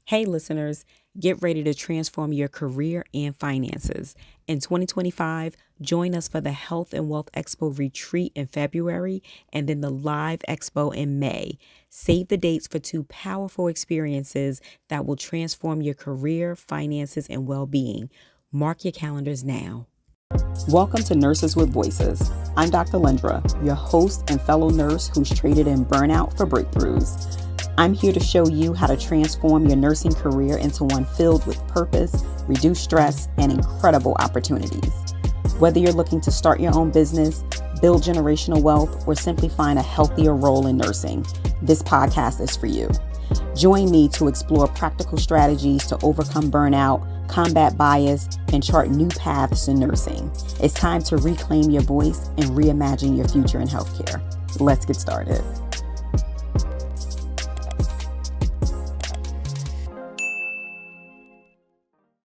Hey, listeners, get ready to transform your career and finances. In 2025, join us for the Health and Wealth Expo retreat in February and then the Live Expo in May. Save the dates for two powerful experiences that will transform your career, finances, and well-being. Mark your calendars now. Welcome to Nurses with Voices. I'm Dr. Lendra, your host and fellow nurse who's traded in burnout for breakthroughs. I'm here to show you how to transform your nursing career into one filled with purpose, reduce stress, and incredible opportunities. Whether you're looking to start your own business, build generational wealth, or simply find a healthier role in nursing, this podcast is for you. Join me to explore practical strategies to overcome burnout, combat bias, and chart new paths in nursing. It's time to reclaim your voice and reimagine your future in healthcare. Let's get started.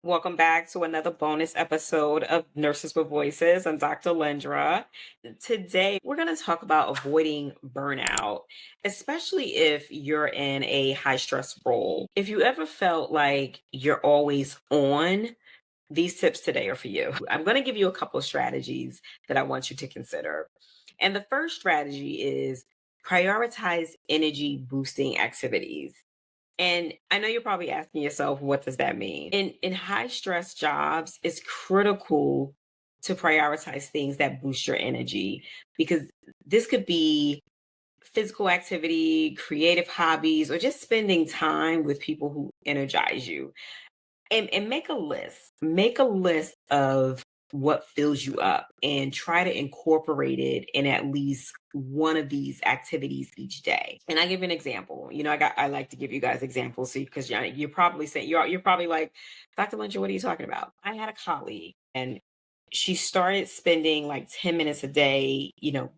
Welcome back to another bonus episode of Nurses with Voices. I'm Dr. Lendra. Today, we're going to talk about avoiding burnout, especially if you're in a high stress role. If you ever felt like you're always on, these tips today are for you. I'm going to give you a couple of strategies that I want you to consider. And the first strategy is prioritize energy boosting activities. And I know you're probably asking yourself, what does that mean? In high stress jobs, it's critical to prioritize things that boost your energy, because this could be physical activity, creative hobbies, or just spending time with people who energize you. And make a list. Make a list of what fills you up and try to incorporate it in at least one of these activities each day. And I give you an example. I like to give you guys examples, because you're probably saying you're probably like, Dr. Lynch, what are you talking about? I had a colleague, and she started spending like 10 minutes a day,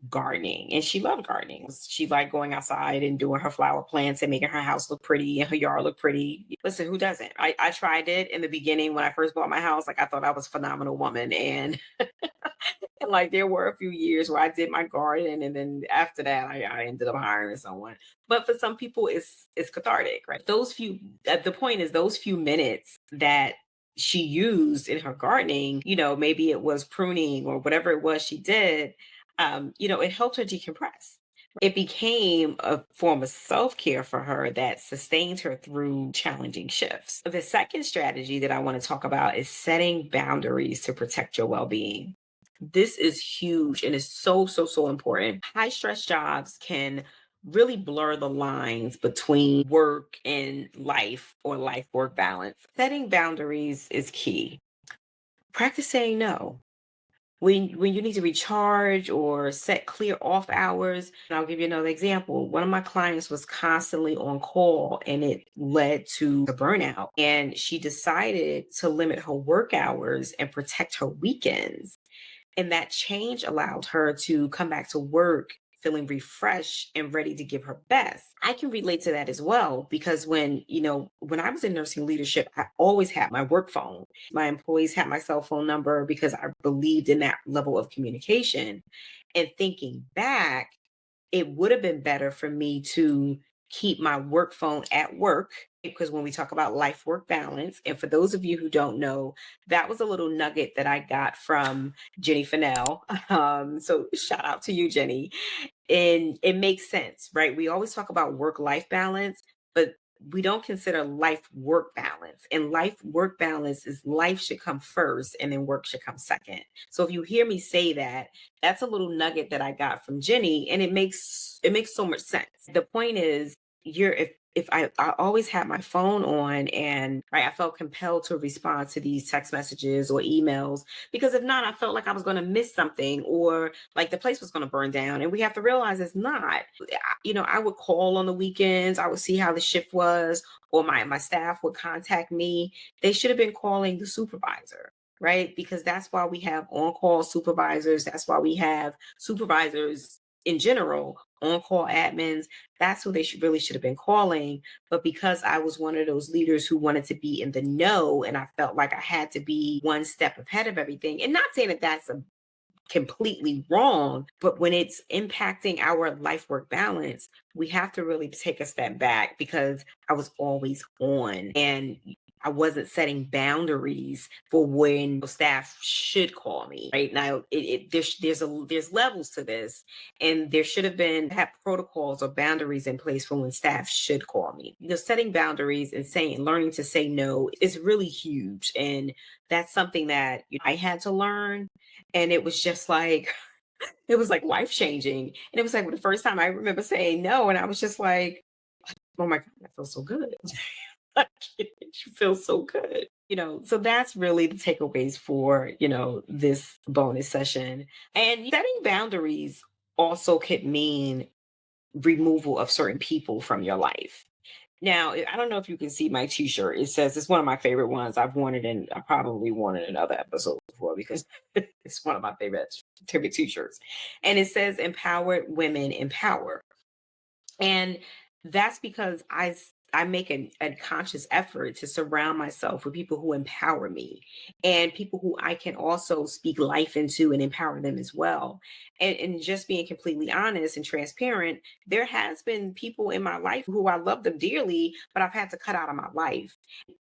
gardening. And she loved gardening. She liked going outside and doing her flower plants and making her house look pretty and her yard look pretty. Listen, who doesn't? I tried it in the beginning when I first bought my house. Like, I thought I was a phenomenal woman. And, and like, there were a few years where I did my garden. And then after that, I ended up hiring someone. But for some people, it's cathartic, right? The point is, those few minutes that she used in her gardening, maybe it was pruning or whatever it was she did, it helped her decompress. It became a form of self-care for her that sustained her through challenging shifts. The second strategy that I want to talk about is setting boundaries to protect your well-being. This is huge and is so, so, so important. High stress jobs can really blur the lines between work and life, or life work balance. Setting boundaries is key. Practice saying no. When you need to recharge or set clear off hours. And I'll give you another example. One of my clients was constantly on call, and it led to a burnout. And she decided to limit her work hours and protect her weekends. And that change allowed her to come back to work feeling refreshed and ready to give her best. I can relate to that as well, because when I was in nursing leadership, I always had my work phone. My employees had my cell phone number because I believed in that level of communication. And thinking back, it would have been better for me to keep my work phone at work, because when we talk about life work balance, and for those of you who don't know, that was a little nugget that I got from Jenny Fennell. So shout out to you, Jenny. And it makes sense, right? We always talk about work life balance, but we don't consider life work balance. And life work balance is life should come first and then work should come second. So if you hear me say that, that's a little nugget that I got from Jenny, and it makes so much sense. The point is, if I always had my phone on, and right, I felt compelled to respond to these text messages or emails, because if not, I felt like I was going to miss something, or like the place was going to burn down. And we have to realize it's not. I would call on the weekends. I would see how the shift was, or my staff would contact me. They should have been calling the supervisor, right? Because that's why we have on-call supervisors. That's why we have supervisors in general, on-call admins. That's who they really should have been calling. But because I was one of those leaders who wanted to be in the know, and I felt like I had to be one step ahead of everything, and not saying that that's a completely wrong. But when it's impacting our life work balance, we have to really take a step back because I was always on and I wasn't setting boundaries for when staff should call me. Right now, there's levels to this, and there should have been have protocols or boundaries in place for when staff should call me. Setting boundaries and saying, learning to say no is really huge, and that's something that I had to learn, and it was just like it was like life changing, and it was like the first time I remember saying no, and I was just like, oh my god, I feel so good. Like, you feel so good. So that's really the takeaways for, this bonus session. And setting boundaries also could mean removal of certain people from your life. Now, I don't know if you can see my t-shirt. It says it's one of my favorite ones. I've worn it and I probably worn it in other episodes before because it's one of my favorite t-shirts. And it says empowered women empower. And that's because I make a conscious effort to surround myself with people who empower me and people who I can also speak life into and empower them as well. And just being completely honest and transparent, there has been people in my life who I love them dearly, but I've had to cut out of my life.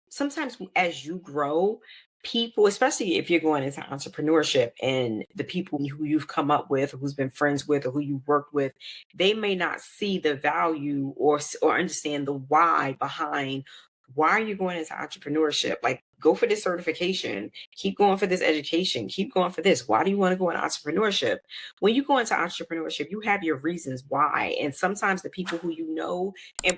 Sometimes as you grow, people, especially if you're going into entrepreneurship, and the people who you've come up with, or who's been friends with, or who you worked with, they may not see the value or understand the why behind why are you going into entrepreneurship. Like, go for this certification, keep going for this education, keep going for this. Why do you want to go into entrepreneurship? When you go into entrepreneurship, you have your reasons why, and sometimes the people who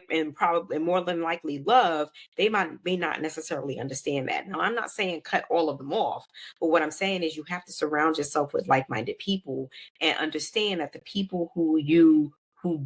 and probably more than likely love, they may not necessarily understand that. Now, I'm not saying cut all of them off, but what I'm saying is you have to surround yourself with like-minded people and understand that the people who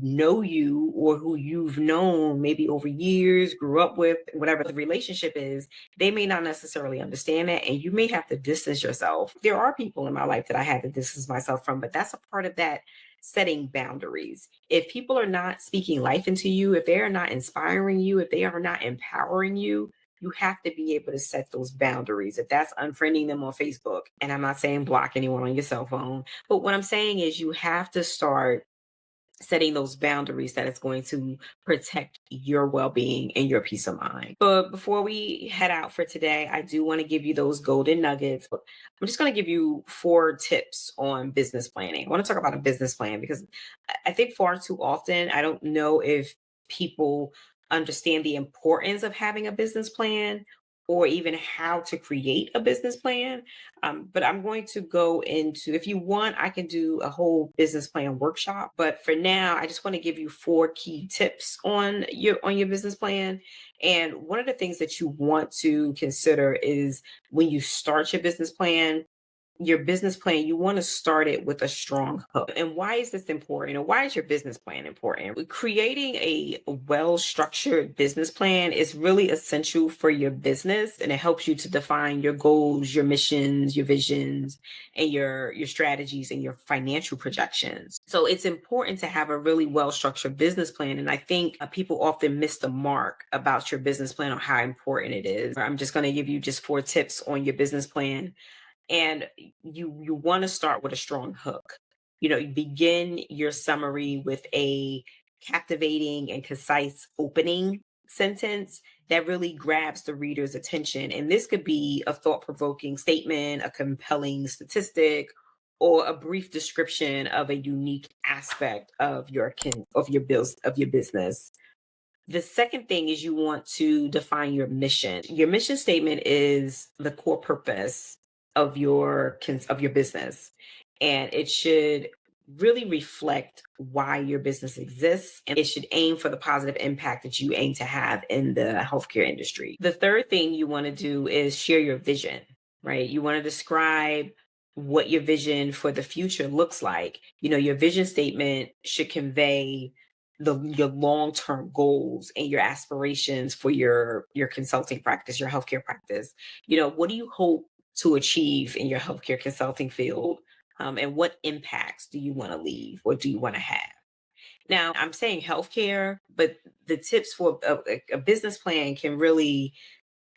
know you or who you've known maybe over years, grew up with, whatever the relationship is, they may not necessarily understand that. And you may have to distance yourself. There are people in my life that I had to distance myself from, but that's a part of that setting boundaries. If people are not speaking life into you, if they are not inspiring you, if they are not empowering you, you have to be able to set those boundaries. If that's unfriending them on Facebook, and I'm not saying block anyone on your cell phone, but what I'm saying is you have to start setting those boundaries that is going to protect your well-being and your peace of mind. But before we head out for today, I do want to give you those golden nuggets. I'm just going to give you 4 tips on business planning. I want to talk about a business plan because I think far too often, I don't know if people understand the importance of having a business plan or even how to create a business plan. But I'm going to go into, if you want, I can do a whole business plan workshop. But for now, I just want to give you 4 key tips on your business plan. And one of the things that you want to consider is when you start your business plan, you want to start it with a strong hook. And why is this important? Or why is your business plan important? Creating a well structured business plan is really essential for your business, and it helps you to define your goals, your missions, your visions, and your strategies and your financial projections. So it's important to have a really well structured business plan. And I think people often miss the mark about your business plan or how important it is. I'm just going to give you just 4 tips on your business plan, and you want to start with a strong hook. You begin your summary with a captivating and concise opening sentence that really grabs the reader's attention, and this could be a thought-provoking statement, a compelling statistic, or a brief description of a unique aspect of your business. The second thing is you want to define your mission. Your mission statement is the core purpose of your business, and it should really reflect why your business exists, and it should aim for the positive impact that you aim to have in the healthcare industry. The third thing you want to do is share your vision, right? You want to describe what your vision for the future looks like. Your vision statement should convey your long-term goals and your aspirations for your consulting practice, your healthcare practice. What do you hope to achieve in your healthcare consulting field? And what impacts do you want to leave or do you want to have? Now, I'm saying healthcare, but the tips for a business plan can really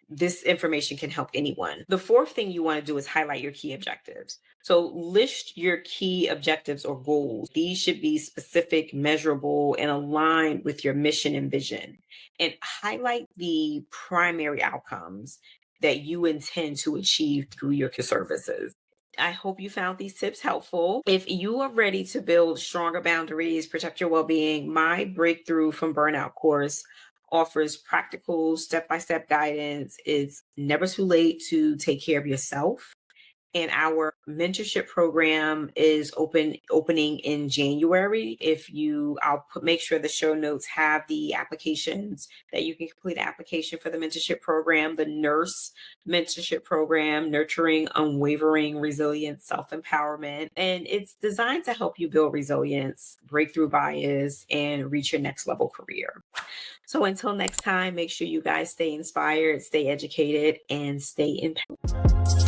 this information can help anyone. The fourth thing you want to do is highlight your key objectives. So list your key objectives or goals. These should be specific, measurable, and aligned with your mission and vision. And highlight the primary outcomes that you intend to achieve through your services. I hope you found these tips helpful. If you are ready to build stronger boundaries, protect your well being, my Breakthrough from Burnout course offers practical step by step guidance. It's never too late to take care of yourself, and our mentorship program is opening in January. If you I'll put make sure the show notes have the applications that you can complete the application for the mentorship program, the nurse mentorship program, nurturing unwavering resilience, self-empowerment. And it's designed to help you build resilience, break through bias, and reach your next level career. So until next time, make sure you guys stay inspired, stay educated, and stay empowered.